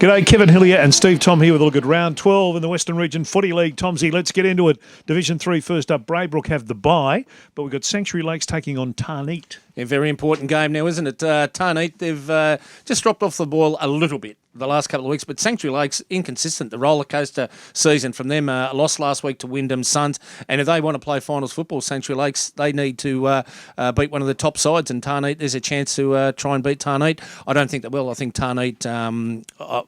G'day, Kevin Hillier and Steve Thom here with a look at round 12 in the Western Region Footy League. Tomsy, let's get into it. Division 3 first up, Braybrook have the bye, but we've got Sanctuary Lakes taking on Tarneet. A very important game now, isn't it? Tarneet, they've just dropped off the ball a little bit the last couple of weeks, but Sanctuary Lakes, inconsistent. The roller coaster season from them, lost last week to Wyndham Suns, and if they want to play finals football, Sanctuary Lakes, they need to beat one of the top sides, and Tarneet, there's a chance to try and beat Tarneet. I don't think they will. I think Tarneet,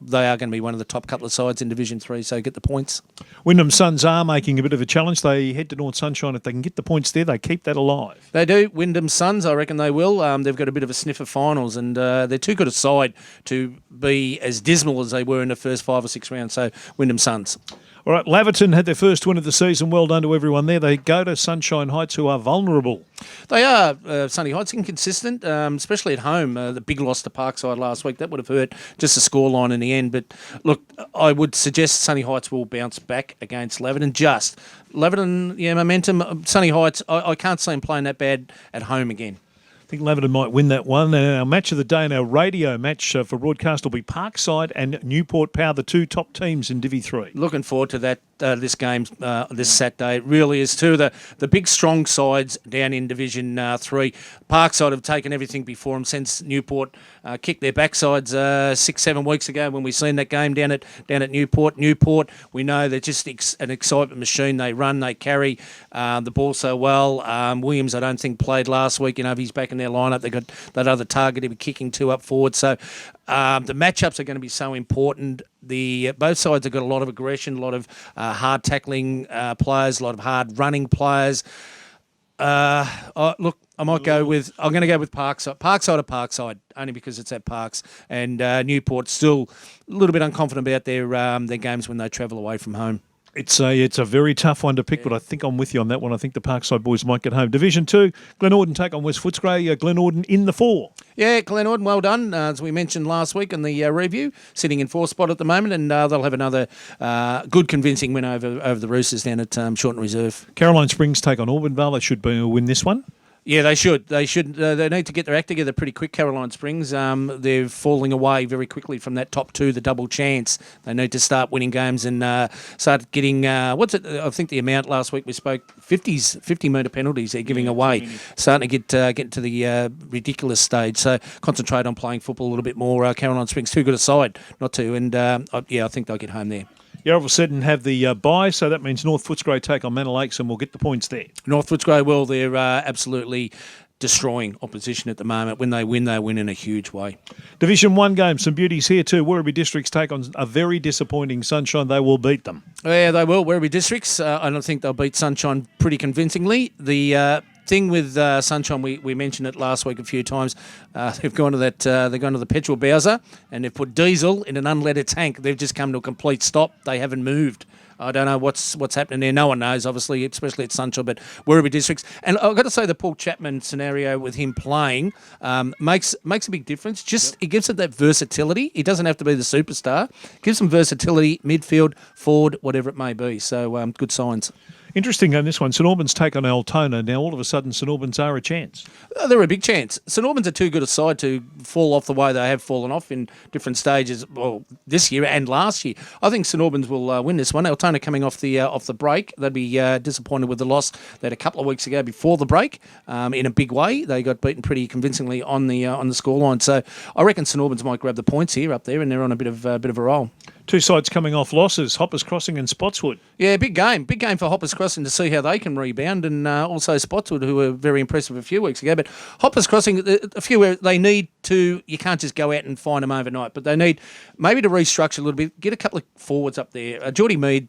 they are going to be one of the top couple of sides in Division 3, so get the points. Wyndham Suns are making a bit of a challenge. They head to North Sunshine. If they can get the points there, they keep that alive. They do. Wyndham Suns, I reckon they will. They've got a bit of a sniff of finals, and they're too good a side to be as dismal as they were in the first 5 or 6 rounds. So Wyndham Suns. All right, Lavington had their first win of the season. Well done to everyone there. They go to Sunshine Heights, who are vulnerable. They are. Sunny Heights inconsistent, especially at home. The big loss to Parkside last week, that would have hurt just the scoreline in the end. But look, I would suggest Sunny Heights will bounce back against Lavington. Lavington, momentum. Sunny Heights, I can't see them playing that bad at home again. I think Lavington might win that one. And our match of the day and our radio match for broadcast will be Parkside and Newport Power, the two top teams in Divi 3. Looking forward to that. This game this Saturday. It really is two of the big strong sides down in Division 3. Parkside have taken everything before them since Newport kicked their backsides 6-7 weeks ago when we seen that game down at Newport. Newport, we know they're just an excitement machine. They run, they carry the ball so well. Williams, I don't think, played last week. If he's back in their lineup, they got that other target. He'll be kicking 2 up forward. So the matchups are going to be so important. Both sides have got a lot of aggression, a lot of hard tackling players, a lot of hard running players. Look, I'm going to go with Parkside. Parkside or Parkside, only because it's at Parks. And Newport still a little bit unconfident about their games when they travel away from home. It's a very tough one to pick, but I think I'm with you on that one. I think the Parkside boys might get home. Division 2, Glen take on West Footscray. Glen in the 4. Yeah, Glen, well done. As we mentioned last week in the review, sitting in 4th spot at the moment, and they'll have another good convincing win over the Roosters down at Shorten Reserve. Caroline Springs take on Auburn. They should win this one. Yeah, they should. They need to get their act together pretty quick, Caroline Springs. They're falling away very quickly from that top 2, the double chance. They need to start winning games and start getting, I think the amount last week we spoke, 50-metre penalties they're giving away. Starting to get to the ridiculous stage. So concentrate on playing football a little bit more. Caroline Springs, too good a side not to. And, I think they'll get home there. Yarraville Seddon have the bye, so that means North Footscray take on Manor Lakes and we'll get the points there. North Footscray, well, they're absolutely destroying opposition at the moment. When they win in a huge way. Division 1 game, some beauties here too. Werribee Districts take on a very disappointing Sunshine. They will beat them. Yeah, they will. Werribee Districts, I don't think they'll beat Sunshine pretty convincingly. The thing with Sunshine, we mentioned it last week a few times. They've gone to the petrol bowser and they've put diesel in an unleaded tank. They've just come to a complete stop. They haven't moved. I don't know what's happening there. No one knows, obviously, especially at Sunshine, but Werribee Districts. And I've got to say the Paul Chapman scenario with him playing makes a big difference. It gives it that versatility. He doesn't have to be the superstar. Gives him versatility, midfield, forward, whatever it may be. So good signs. Interesting on this one. St Albans take on Altona. Now, all of a sudden, St Albans are a chance. They're a big chance. St Albans are too good a side to fall off the way they have fallen off in different stages, well, this year and last year. I think St Albans will win this one. Altona coming off the break. They'd be disappointed with the loss they had a couple of weeks ago before the break in a big way. They got beaten pretty convincingly on the scoreline. So I reckon St Albans might grab the points here up there, and they're on a bit of a roll. Two sides coming off losses, Hoppers Crossing and Spotswood. Yeah, big game for Hoppers Crossing to see how they can rebound, and also Spotswood, who were very impressive a few weeks ago. But Hoppers Crossing, a few where they need to, you can't just go out and find them overnight, but they need maybe to restructure a little bit, get a couple of forwards up there. Geordie Mead,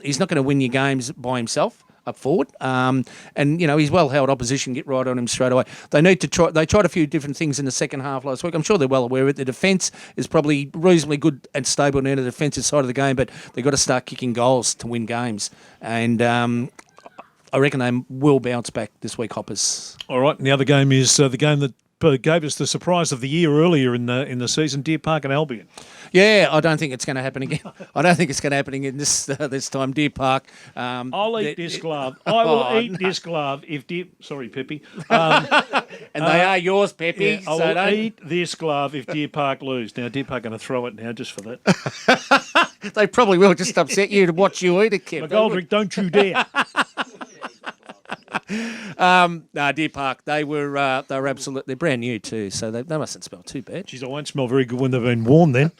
he's not going to win your games by himself up forward, and he's well held opposition. Get right on him straight away. They need to try. They tried a few different things in the second half last week. I'm sure they're well aware of it. The defence is probably reasonably good and stable on the defensive side of the game, but they've got to start kicking goals to win games. And I reckon they will bounce back this week, Hoppers. All right. And the other game is the game that gave us the surprise of the year earlier in the season, Deer Park and Albion. Yeah, I don't think it's going to happen again. I don't think it's going to happen again this time. Deer Park. I'll eat this glove. I will eat this glove if Deer. Sorry, Peppy. And they are yours, Peppy. Yeah, I will eat this glove if Deer Park lose. Now, Deer Park going to throw it now just for that. They probably will just upset you to watch you eat it, Kev. McGoldrick, don't you dare. No, Deer Park, they were absolutely, they're brand new too, so they mustn't smell too bad. Jeez, I won't smell very good when they've been worn then.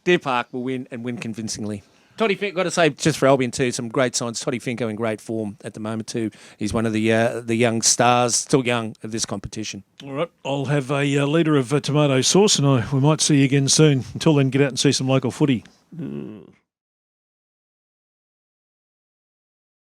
Deer Park will win and win convincingly. Toddy Fink, got to say, just for Albion too, some great signs. Toddy Finko in great form at the moment too. He's one of the young stars, still young, of this competition. All right, I'll have a litre of tomato sauce and we might see you again soon. Until then, get out and see some local footy.